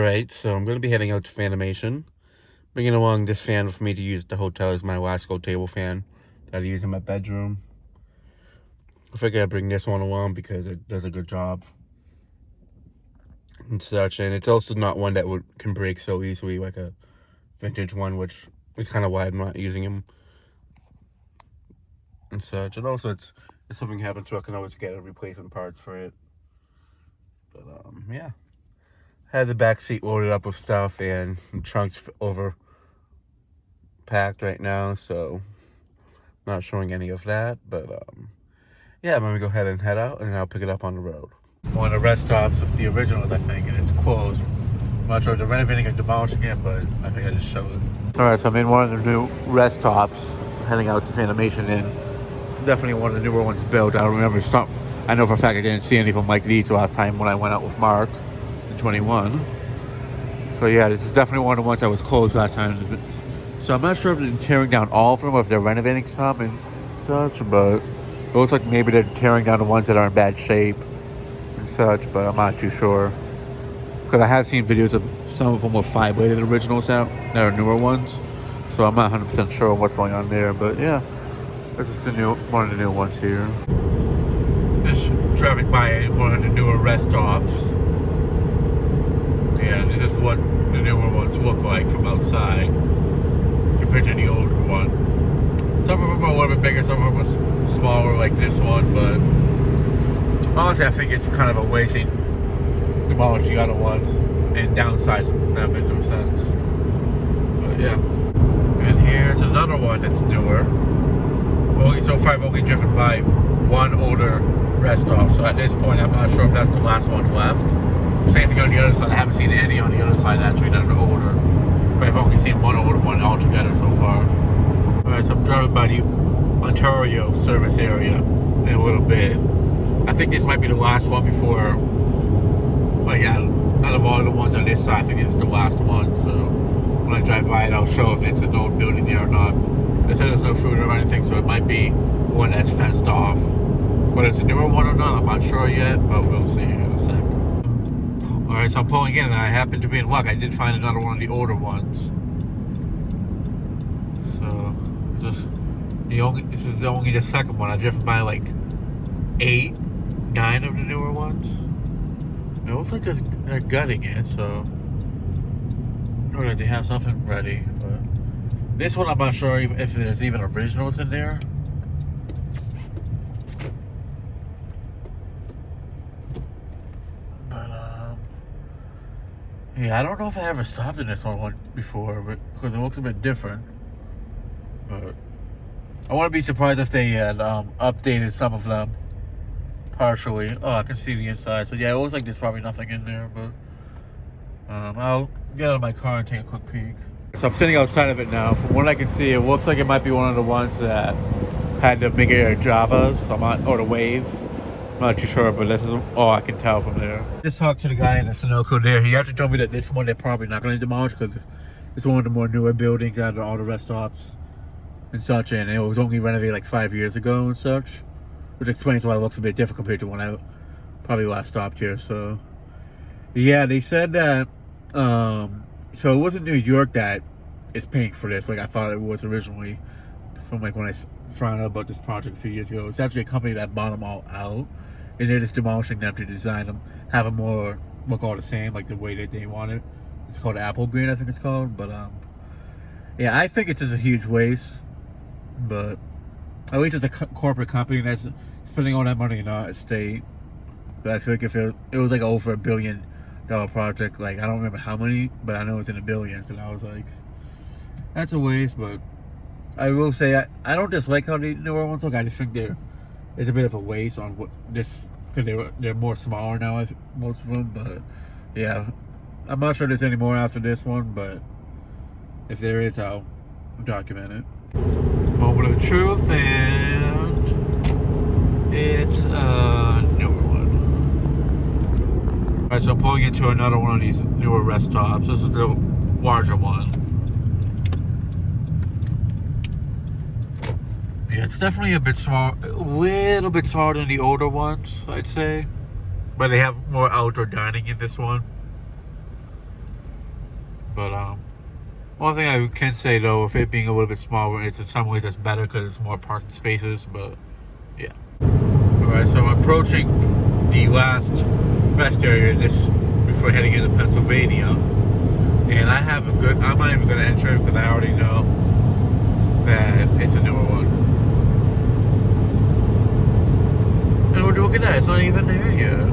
Alright, so I'm going to be heading out to Fanimation. Bringing along this fan for me to use at the hotel as my Lasco table fan that I use in my bedroom. I figured I'd bring this one along because it does a good job and such. And it's also not one that can break so easily like a vintage one, which is kind of why I'm not using them and such. And also if something happens to it, I can always get a replacement parts for it. But yeah. Had the back seat loaded up with stuff and the trunk's overpacked right now, so not showing any of that. But yeah, I'm gonna go ahead and head out and I'll pick it up on the road. One of the rest stops of the originals, I think, and it's closed. I'm not sure if they're renovating or demolishing it, but I think I just showed it. Alright, so I'm in one of the new rest stops, heading out to Fanimation, and this is definitely one of the newer ones built. I don't remember I know for a fact I didn't see anything like these last time when I went out with Mark. 21. So yeah, this is definitely one of the ones that was closed last time. So I'm not sure if they're tearing down all of them or if they're renovating some and such, but it looks like maybe they're tearing down the ones that are in bad shape and such, but I'm not too sure. Because I have seen videos of some of them with 5-bladed originals out that are newer ones, so I'm not 100% sure what's going on there, but yeah, this is one of the new ones here. Just driving by one of the newer rest stops. Yeah, this is what the newer ones look like from outside compared to the older one. Some of them are a little bit bigger, some of them are smaller like this one, but honestly I think it's kind of a waste to demolish the other ones and downsize them into a sense. But yeah. And here's another one that's newer. So far I've only driven by one older rest stop, so at this point I'm not sure if that's the last one left. Same thing on the other side. I haven't seen any on the other side actually that are older, but I've only seen one older one altogether so far. Alright, so I'm driving by the Ontario service area in a little bit. I think this might be the last one before, like out of all the ones on this side, I think this is the last one. So when I drive by it, I'll show if it's an old building there or not. They said there's no food or anything, so it might be one that's fenced off. Whether it's a newer one or not, I'm not sure yet, but we'll see in a sec. Alright, so I'm pulling in and I happen to be in luck. I did find another one of the older ones. So, this is only the second one. I've driven by like 8, 9 of the newer ones. It looks like they're gutting it, so or that they have something ready. But this one I'm not sure if there's even originals in there. Yeah, I don't know if I ever stopped in this one before, because it looks a bit different. But I wouldn't be surprised if they had updated some of them partially. Oh, I can see the inside. So yeah, it looks like there's probably nothing in there, but I'll get out of my car and take a quick peek. So I'm sitting outside of it now. From what I can see, it looks like it might be one of the ones that had the bigger Javas, or the Waves. I'm not too sure, but this is all I can tell from there. Just talked to the guy in the Sunoco there. He actually told me that this one they're probably not going to demolish because it's one of the more newer buildings out of all the rest stops and such, and it was only renovated like 5 years ago and such, which explains why it looks a bit different compared to when I probably last stopped here. So yeah, they said that so it wasn't New York that is paying for this like I thought it was originally, from like when I found out about this project a few years ago. It's actually a company that bought them all out, and they're just demolishing them to design them, have them more look all the same, like the way that they want it. It's called Apple Green, I think it's called. But yeah, I think it's just a huge waste. But at least it's a corporate company that's spending all that money in our estate. But I feel like if it was like over $1 billion project, like I don't remember how many, but I know it's in the billions, and I was like, that's a waste. But I will say I don't dislike how the newer ones look. I just think it's a bit of a waste on what this, because they're more smaller now, most of them. But yeah, I'm not sure there's any more after this one, but if there is, I'll document it. Moment of truth, and it's a newer one. Alright, so I'm pulling into another one of these newer rest stops. This is the larger one. Yeah, it's definitely a little bit smaller than the older ones, I'd say. But they have more outdoor dining in this one. But one thing I can say though, with it being a little bit smaller, it's in some ways that's better because it's more parking spaces. But yeah. All right, so I'm approaching the last rest area before heading into Pennsylvania, and I have a good. I'm not even going to enter it because I already know that it's a newer one. And look at that, it's not even there yet.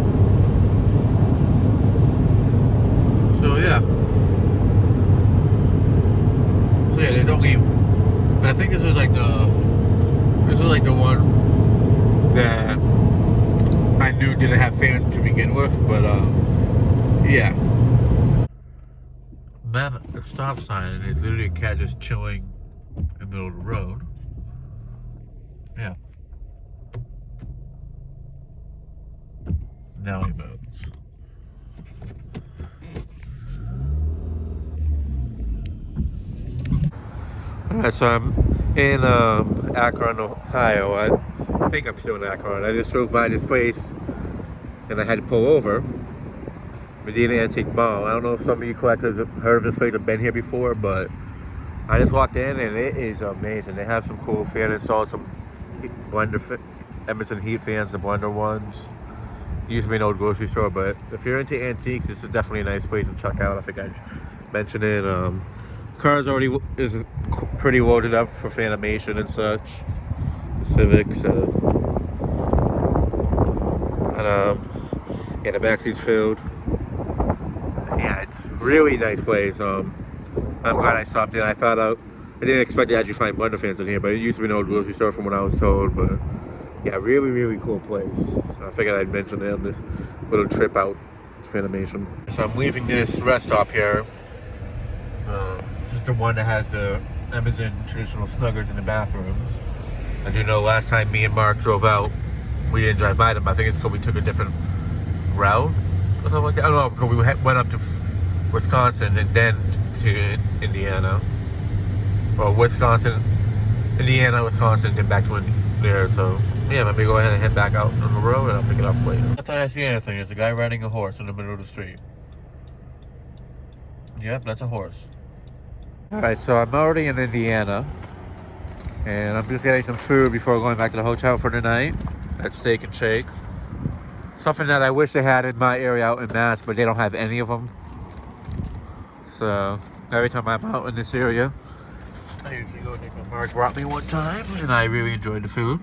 So yeah. So yeah, there's only. I think this was like the one that I knew didn't have fans to begin with, but yeah. Man, a stop sign, and it's literally a cat just chilling in the middle of the road. Yeah. Now he moves. Alright, so I'm in Akron, Ohio. I think I'm still in Akron. I just drove by this place and I had to pull over. Medina Antique Mall. I don't know if some of you collectors have heard of this place or been here before, but I just walked in and it is amazing. They have some cool fan installs, some blender Emerson heat fans, the blender ones. Used to be an old grocery store, but if you're into antiques, this is definitely a nice place to check out. I think I mentioned it. Cars already is pretty loaded up for Fanimation and such. The Civic, so. And yeah, the backseat's filled. Yeah, it's really nice place. I'm glad I stopped in. I didn't expect to actually find blender fans in here, but it used to be an old grocery store from what I was told. But yeah, really, really cool place. So I figured I'd mention it on this little trip out to Fanimation. So I'm leaving this rest stop here. This is the one that has the Amazon traditional snuggers in the bathrooms. I do know last time me and Mark drove out, we didn't drive by them. I think it's because we took a different route or something like that. I don't know, because we went up to Wisconsin and then to Indiana. Or Wisconsin, Indiana, Wisconsin, then back to there. So yeah, let me go ahead and head back out on the road and I'll pick it up later. I thought I see anything. There's a guy riding a horse in the middle of the street. Yep, that's a horse. Alright, so I'm already in Indiana. And I'm just getting some food before going back to the hotel for the night. At Steak and Shake. Something that I wish they had in my area out in Mass, but they don't have any of them. So every time I'm out in this area, I usually go take what Mark brought me one time, and I really enjoyed the food.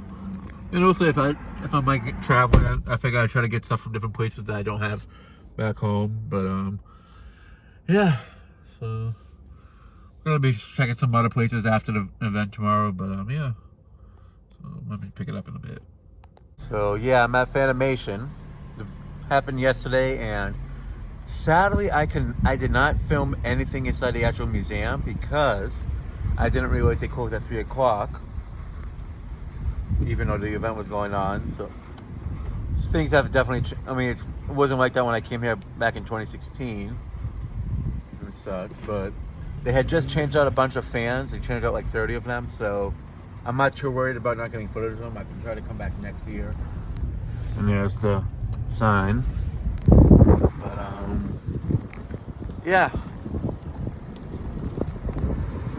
And also, if I might get traveling, I figure I try to get stuff from different places that I don't have back home. But yeah. So I'm gonna be checking some other places after the event tomorrow. But yeah. So let me pick it up in a bit. So yeah, I'm at Fanimation. It happened yesterday, and sadly, I did not film anything inside the actual museum because I didn't realize they closed at 3 o'clock, even though the event was going on. So things have definitely. I mean, it wasn't like that when I came here back in 2016 and such. But they had just changed out a bunch of fans. They changed out like 30 of them. So I'm not too worried about not getting footage of them. I can try to come back next year. And there's the sign. But yeah.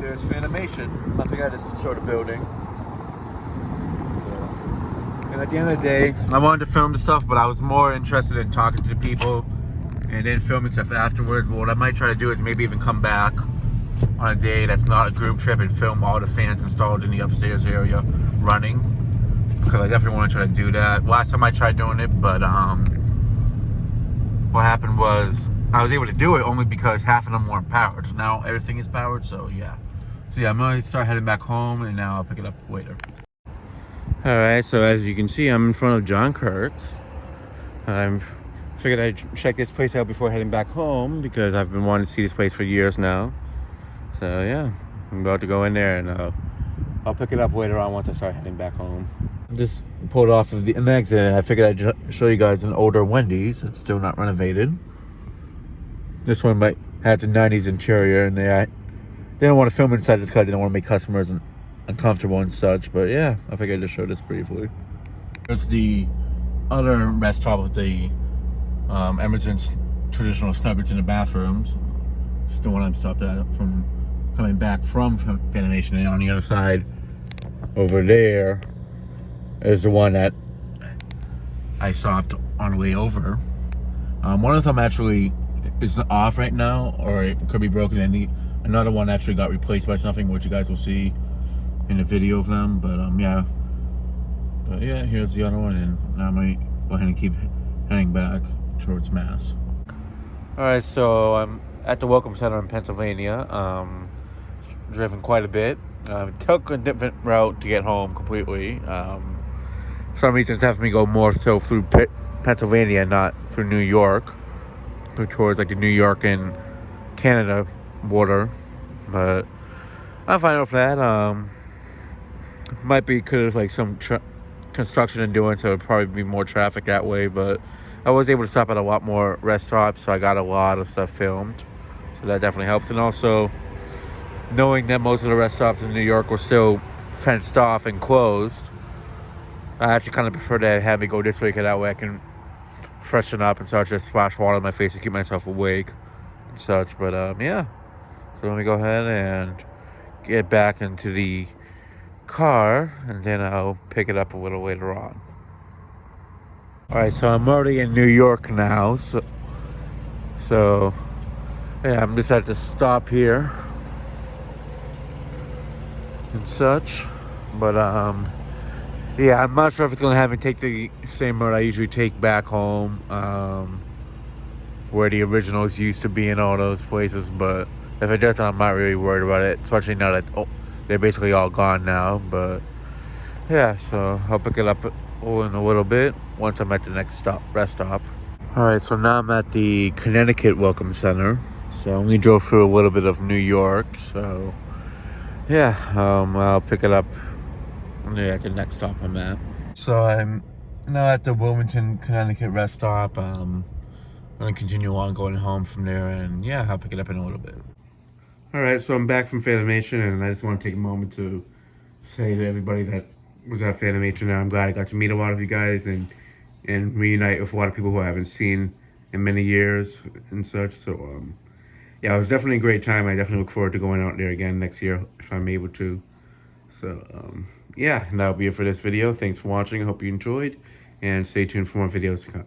There's Fanimation. I think I just showed the building. And at the end of the day, I wanted to film the stuff, but I was more interested in talking to the people and then filming stuff afterwards. But what I might try to do is maybe even come back on a day that's not a group trip and film all the fans installed in the upstairs area running, because I definitely want to try to do that. Last time I tried doing it, but what happened was I was able to do it only because half of them weren't powered. Now everything is powered, so yeah. So yeah, I'm gonna start heading back home, and now I'll pick it up later. All right, so as you can see, I'm in front of John Kirk's. I figured I'd check this place out before heading back home because I've been wanting to see this place for years now. So yeah, I'm about to go in there, and I'll pick it up later on once I start heading back home. Just pulled off of an exit, and I figured I'd show you guys an older Wendy's that's still not renovated. This one might have the 90s interior, and they don't want to film inside this because they don't want to make customers uncomfortable and such. But yeah, I figured I'd just show this briefly. There's the other rest stop with the Emerson's traditional snuggers in the bathrooms. It's the one I'm stopped at from coming back from Fanimation, and on the other side over there is the one that I stopped on the way over. One of them actually is off right now, or it could be broken. And another one actually got replaced by something, which you guys will see in the video of them. But yeah. But yeah, here's the other one, and now I'm gonna go ahead and keep heading back towards Mass. All right, so I'm at the Welcome Center in Pennsylvania. Driven quite a bit. Took a different route to get home completely. For some reason, it's having me go more so through Pennsylvania, not through New York, towards like the New York and Canada border. But I'm fine with that. Might be because like some construction and doing, so it'd probably be more traffic that way. But I was able to stop at a lot more rest stops, so I got a lot of stuff filmed. So that definitely helped. And also, knowing that most of the rest stops in New York were still fenced off and closed, I actually kind of prefer to have me go this way, because that way I can freshen up and such, just splash water on my face to keep myself awake and such. But yeah, so let me go ahead and get back into the car, and then I'll pick it up a little later on. All right, so I'm already in New York now, so yeah, I'm just at the stop here and such. But yeah, I'm not sure if it's gonna have me take the same road I usually take back home, where the originals used to be in all those places. But if it does, I'm not really worried about it, especially now that they're basically all gone now. But yeah, so I'll pick it up in a little bit once I'm at the next rest stop. All right, so now I'm at the Connecticut Welcome Center. So I only drove through a little bit of New York, so yeah, I'll pick it up at the next stop I'm at. So I'm now at the Wilmington, Connecticut rest stop. I'm gonna continue on going home from there, and yeah, I'll pick it up in a little bit. All right, so I'm back from Fanimation, and I just want to take a moment to say to everybody that was at Fanimation, and I'm glad I got to meet a lot of you guys and reunite with a lot of people who I haven't seen in many years and such. So yeah, it was definitely a great time. I definitely look forward to going out there again next year if I'm able to. So yeah, and that'll be it for this video. Thanks for watching. I hope you enjoyed, and stay tuned for more videos to come.